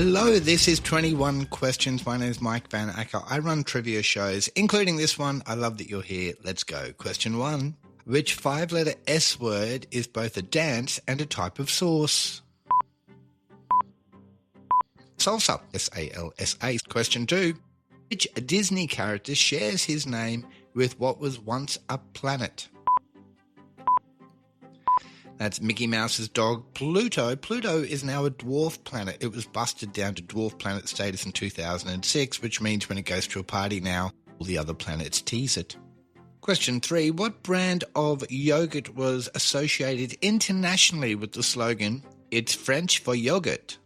Hello, this is 21 Questions. My name is Mike van Acker. I run trivia shows, including this one. I love that you're here. Let's go. Question 1. Which 5-letter S word is both a dance and a type of sauce? Salsa. S-A-L-S-A. Question 2. Which Disney character shares his name with what was once a planet? That's Mickey Mouse's dog, Pluto. Pluto is now a dwarf planet. It was busted down to dwarf planet status in 2006, which means when it goes to a party now, all the other planets tease it. Question 3. What brand of yogurt was associated internationally with the slogan, "It's French for yogurt"?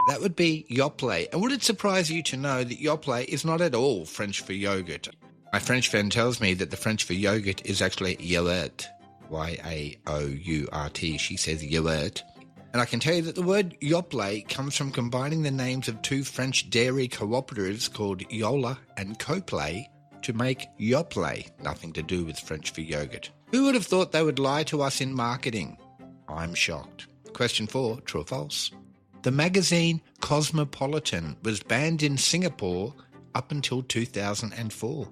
That would be Yoplait. And would it surprise you to know that Yoplait is not at all French for yogurt? My French friend tells me that the French for yogurt is actually yaourt. Y-A-O-U-R-T. She says yaourt. And I can tell you that the word Yoplait comes from combining the names of two French dairy cooperatives called Yola and Coplay to make Yoplait. Nothing to do with French for yogurt. Who would have thought they would lie to us in marketing? I'm shocked. Question 4, true or false? The magazine Cosmopolitan was banned in Singapore up until 2004.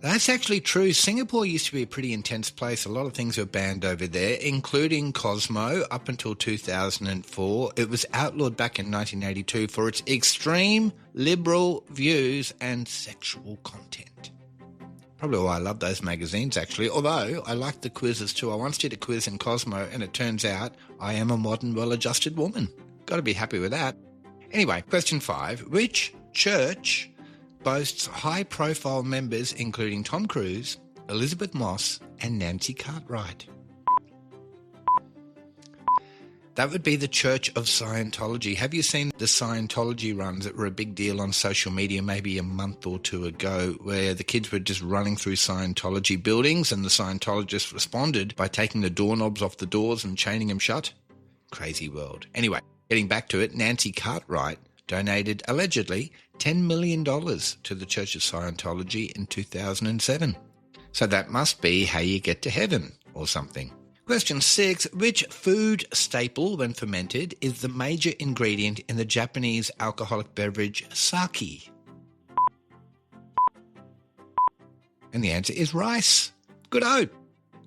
That's actually true. Singapore used to be a pretty intense place. A lot of things were banned over there, including Cosmo up until 2004. It was outlawed back in 1982 for its extreme liberal views and sexual content. Probably why I love those magazines, actually, although I like the quizzes too. I once did a quiz in Cosmo, and it turns out I am a modern, well-adjusted woman. Got to be happy with that. Anyway, question 5. Which church boasts high-profile members including Tom Cruise, Elizabeth Moss, and Nancy Cartwright? That would be the Church of Scientology. Have you seen the Scientology runs that were a big deal on social media maybe a month or two ago, where the kids were just running through Scientology buildings and the Scientologists responded by taking the doorknobs off the doors and chaining them shut? Crazy world. Anyway, getting back to it, Nancy Cartwright donated, allegedly, $10 million to the Church of Scientology in 2007. So that must be how you get to heaven or something. Question 6. Which food staple, when fermented, is the major ingredient in the Japanese alcoholic beverage sake? And the answer is rice. Good old.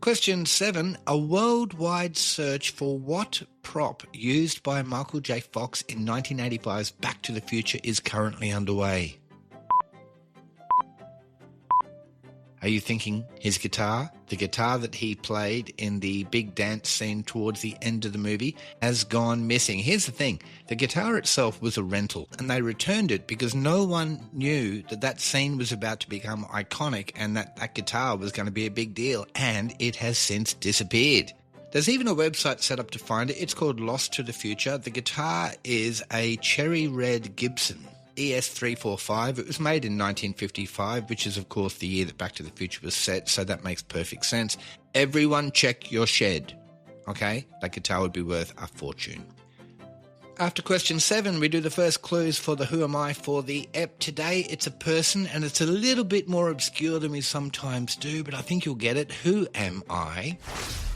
Question 7. A worldwide search for what prop used by Michael J. Fox in 1985's Back to the Future is currently underway? Are you thinking his guitar? The guitar that he played in the big dance scene towards the end of the movie has gone missing. Here's the thing. The guitar itself was a rental, and they returned it because no one knew that that scene was about to become iconic and that guitar was going to be a big deal, and it has since disappeared. There's even a website set up to find it. It's called Lost to the Future. The guitar is a cherry red Gibson ES345. It was made in 1955, which is, of course, the year that Back to the Future was set, so that makes perfect sense. Everyone check your shed, okay? That guitar would be worth a fortune. After question 7, we do the first clues for the Who Am I for the EP. Today, it's a person, and it's a little bit more obscure than we sometimes do, but I think you'll get it. Who am I?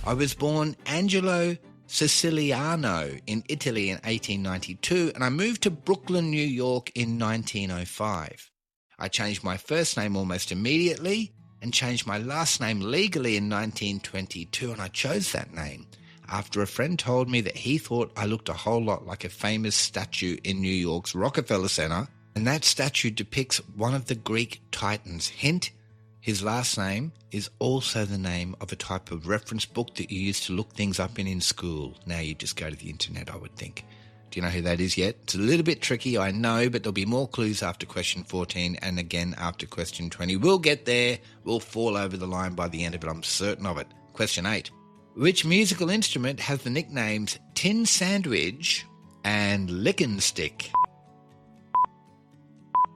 I was born Angelo Siciliano in Italy in 1892, and I moved to Brooklyn, New York in 1905. I changed my first name almost immediately and changed my last name legally in 1922, and I chose that name after a friend told me that he thought I looked a whole lot like a famous statue in New York's Rockefeller Center, and that statue depicts one of the Greek titans. Hint, his last name is also the name of a type of reference book that you used to look things up in school. Now you just go to the internet, I would think. Do you know who that is yet? It's a little bit tricky, I know, but there'll be more clues after question 14 and again after question 20. We'll get there. We'll fall over the line by the end of it, I'm certain of it. Question 8. Which musical instrument has the nicknames Tin Sandwich and Lickin' Stick?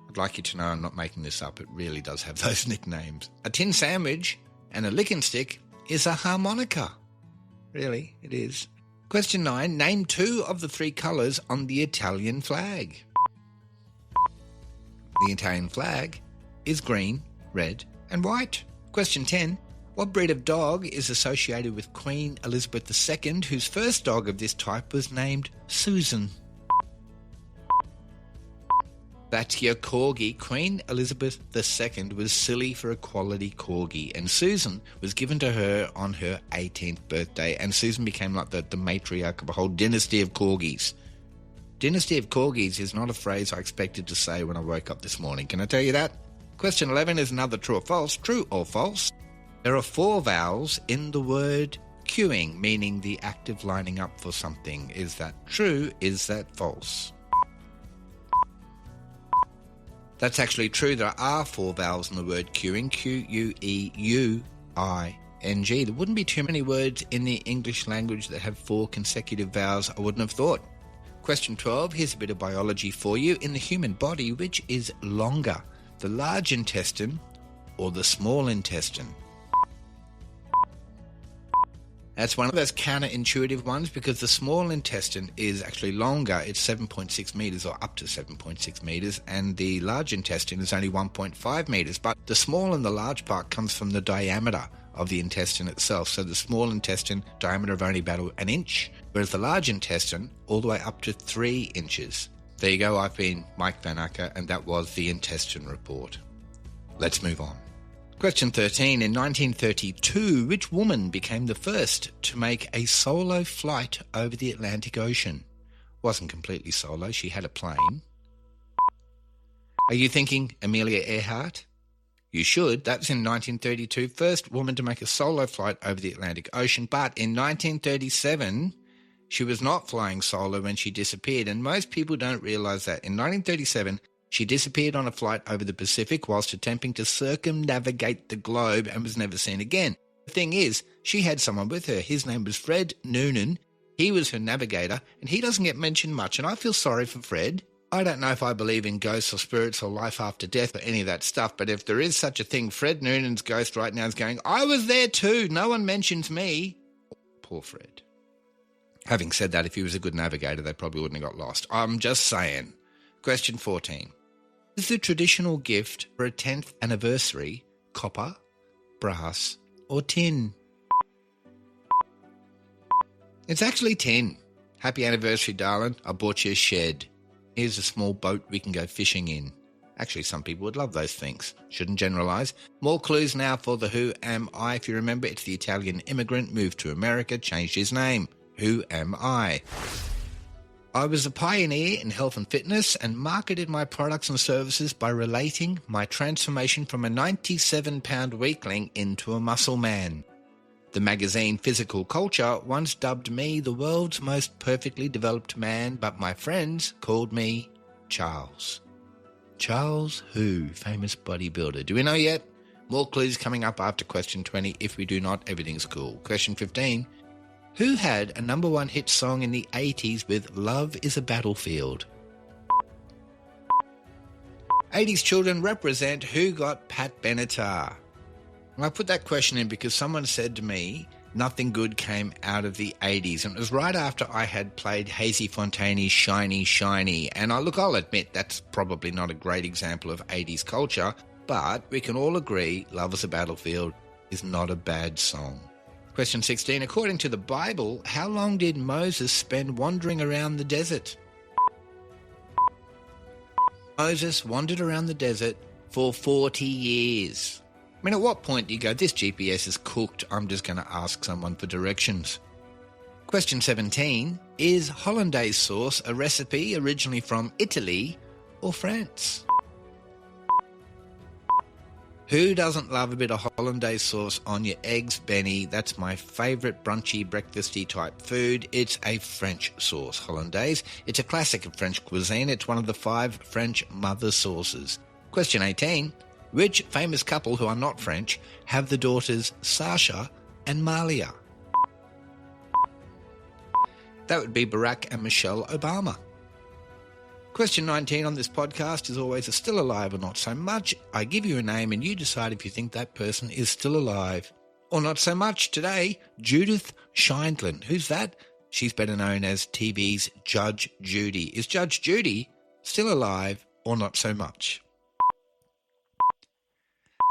I'd like you to know I'm not making this up. It really does have those nicknames. A tin sandwich and a licking stick is a harmonica. Really, it is. Question 9. Name 2 of the 3 colours on the Italian flag. The Italian flag is green, red and white. Question 10. What breed of dog is associated with Queen Elizabeth II, whose first dog of this type was named Susan? That's your corgi. Queen Elizabeth II was silly for a quality corgi, and Susan was given to her on her 18th birthday, and Susan became like the matriarch of a whole dynasty of corgis. Dynasty of corgis is not a phrase I expected to say when I woke up this morning. Can I tell you that? Question 11 is another true or false. True or false? There are 4 vowels in the word queuing, meaning the act of lining up for something. Is that true? Is that false? That's actually true. There are 4 vowels in the word queuing, Queuing. There wouldn't be too many words in the English language that have 4 consecutive vowels, I wouldn't have thought. Question 12, here's a bit of biology for you. In the human body, which is longer, the large intestine or the small intestine? That's one of those counterintuitive ones because the small intestine is actually longer. It's 7.6 metres or up to 7.6 metres, and the large intestine is only 1.5 metres. But the small and the large part comes from the diameter of the intestine itself. So the small intestine diameter of only about an inch, whereas the large intestine all the way up to 3 inches. There you go. I've been Mike van Acker, and that was the Intestine Report. Let's move on. Question 13. In 1932, which woman became the first to make a solo flight over the Atlantic Ocean? Wasn't completely solo. She had a plane. Are you thinking Emelia Earhart? You should. That was in 1932. First woman to make a solo flight over the Atlantic Ocean. But in 1937, she was not flying solo when she disappeared. And most people don't realise that. In 1937, she disappeared on a flight over the Pacific whilst attempting to circumnavigate the globe and was never seen again. The thing is, she had someone with her. His name was Fred Noonan. He was her navigator, and he doesn't get mentioned much, and I feel sorry for Fred. I don't know if I believe in ghosts or spirits or life after death or any of that stuff, but if there is such a thing, Fred Noonan's ghost right now is going, I was there too, no one mentions me. Poor Fred. Having said that, if he was a good navigator, they probably wouldn't have got lost. I'm just saying. Question 14. Is the traditional gift for a 10th anniversary copper, brass, or tin? It's actually tin. Happy anniversary, darling. I bought you a shed. Here's a small boat we can go fishing in. Actually, some people would love those things. Shouldn't generalise. More clues now for the Who Am I. If you remember, it's the Italian immigrant, moved to America, changed his name. Who am I? I was a pioneer in health and fitness and marketed my products and services by relating my transformation from a 97-pound weakling into a muscle man. The magazine Physical Culture once dubbed me the world's most perfectly developed man, but my friends called me Charles. Charles who? Famous bodybuilder. Do we know yet? More clues coming up after question 20. If we do not, everything's cool. Question 15. Who had a number 1 hit song in the 80s with Love is a Battlefield? 80s children represent who got Pat Benatar. And I put that question in because someone said to me, nothing good came out of the 80s. And it was right after I had played Hazy Fontaine's Shiny, Shiny. And I'll admit that's probably not a great example of 80s culture, but we can all agree Love is a Battlefield is not a bad song. Question 16. According to the Bible, how long did Moses spend wandering around the desert? Moses wandered around the desert for 40 years. I mean, at what point do you go, this GPS is cooked, I'm just going to ask someone for directions? Question 17. Is hollandaise sauce a recipe originally from Italy or France? Who doesn't love a bit of hollandaise sauce on your eggs, Benny? That's my favourite brunchy, breakfasty type food. It's a French sauce, hollandaise. It's a classic of French cuisine. It's one of the 5 French mother sauces. Question 18. Which famous couple who are not French have the daughters Sasha and Malia? That would be Barack and Michelle Obama. Question 19 on this podcast is always a still alive or not so much. I give you a name and you decide if you think that person is still alive or not so much. Today, Judith Sheindlin. Who's that? She's better known as TV's Judge Judy. Is Judge Judy still alive or not so much?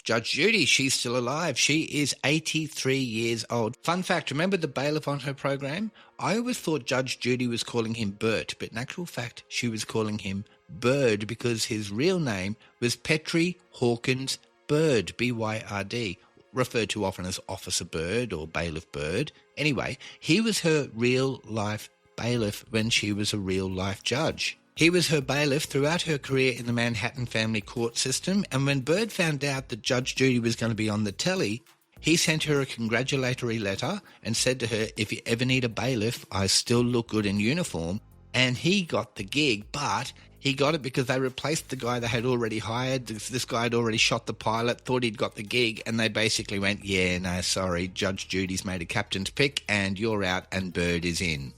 Judge Judy, she's still alive. She is 83 years old. Fun fact, remember the bailiff on her program? I always thought Judge Judy was calling him Bert, but in actual fact, she was calling him Bird because his real name was Petrie Hawkins Bird, B-Y-R-D, referred to often as Officer Bird or Bailiff Bird. Anyway, he was her real-life bailiff when she was a real-life judge. He was her bailiff throughout her career in the Manhattan family court system, and when Bird found out that Judge Judy was going to be on the telly, he sent her a congratulatory letter and said to her, if you ever need a bailiff, I still look good in uniform. And he got the gig, but he got it because they replaced the guy they had already hired. This guy had already shot the pilot, thought he'd got the gig, and they basically went, yeah, no, sorry, Judge Judy's made a captain's pick and you're out and Bird is in.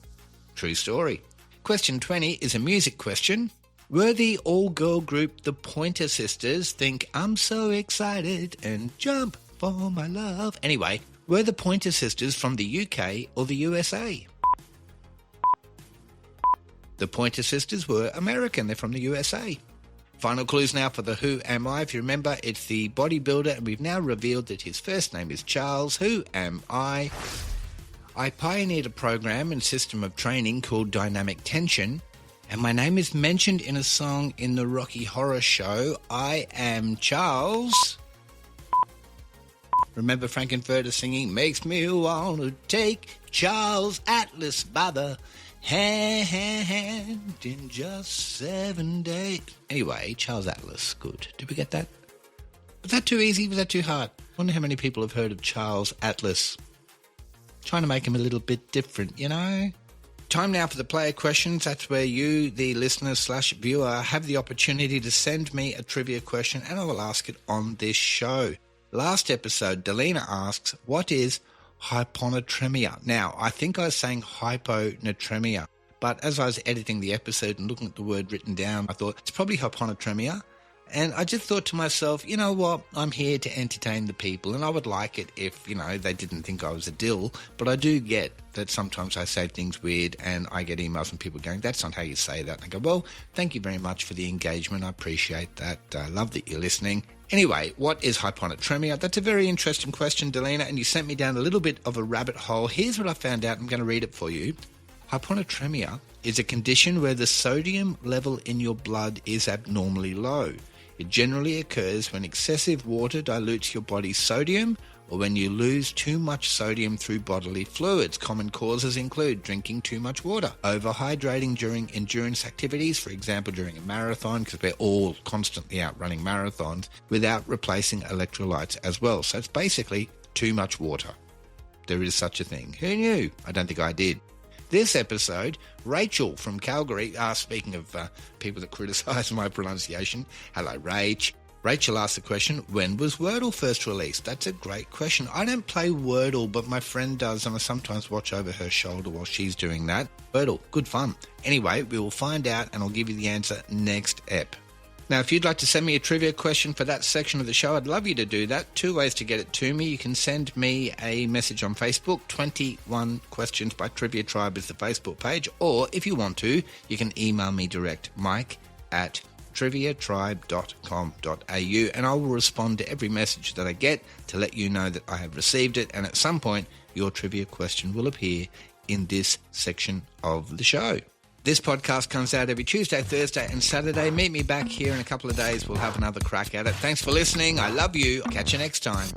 True story. Question 20 is a music question. Were the all-girl group the Pointer Sisters think I'm so excited and jump for my love? Anyway, were the Pointer Sisters from the UK or the USA? The Pointer Sisters were American. They're from the USA. Final clues now for the Who Am I? If you remember, it's the bodybuilder, and we've now revealed that his first name is Charles. Who am I? I pioneered a program and system of training called Dynamic Tension, and my name is mentioned in a song in the Rocky Horror Show, I Am Charles. Remember Frankenfurter singing, makes me want to take Charles Atlas by the hand in just 7 days. Anyway, Charles Atlas, good. Did we get that? Was that too easy? Was that too hard? I wonder how many people have heard of Charles Atlas. Trying to make him a little bit different, you know? Time now for the player questions. That's where you, the listener/viewer, have the opportunity to send me a trivia question and I will ask it on this show. Last episode, Delina asks, what is hyponatremia? Now, I think I was saying hyponatremia, but as I was editing the episode and looking at the word written down, I thought it's probably hyponatremia. And I just thought to myself, you know what, I'm here to entertain the people, and I would like it if, you know, they didn't think I was a dill. But I do get that sometimes I say things weird, and I get emails from people going, that's not how you say that. And I go, well, thank you very much for the engagement. I appreciate that. I love that you're listening. Anyway, what is hyponatremia? That's a very interesting question, Delina, and you sent me down a little bit of a rabbit hole. Here's what I found out. I'm going to read it for you. Hyponatremia is a condition where the sodium level in your blood is abnormally low. It generally occurs when excessive water dilutes your body's sodium or when you lose too much sodium through bodily fluids. Common causes include drinking too much water, overhydrating during endurance activities, for example during a marathon, because we're all constantly out running marathons, without replacing electrolytes as well. So it's basically too much water. There is such a thing. Who knew? I don't think I did. This episode, Rachel from Calgary, speaking of people that criticise my pronunciation, hello Rach. Rachel asked the question, when was Wordle first released? That's a great question. I don't play Wordle, but my friend does, and I sometimes watch over her shoulder while she's doing that. Wordle, good fun. Anyway, we will find out, and I'll give you the answer next ep. Now, if you'd like to send me a trivia question for that section of the show, I'd love you to do that. 2 ways to get it to me. You can send me a message on Facebook. 21 Questions by Trivia Tribe is the Facebook page. Or, if you want to, you can email me direct, mike@triviatribe.com.au, and I will respond to every message that I get to let you know that I have received it. And at some point, your trivia question will appear in this section of the show. This podcast comes out every Tuesday, Thursday and Saturday. Meet me back here in a couple of days. We'll have another crack at it. Thanks for listening. I love you. Catch you next time.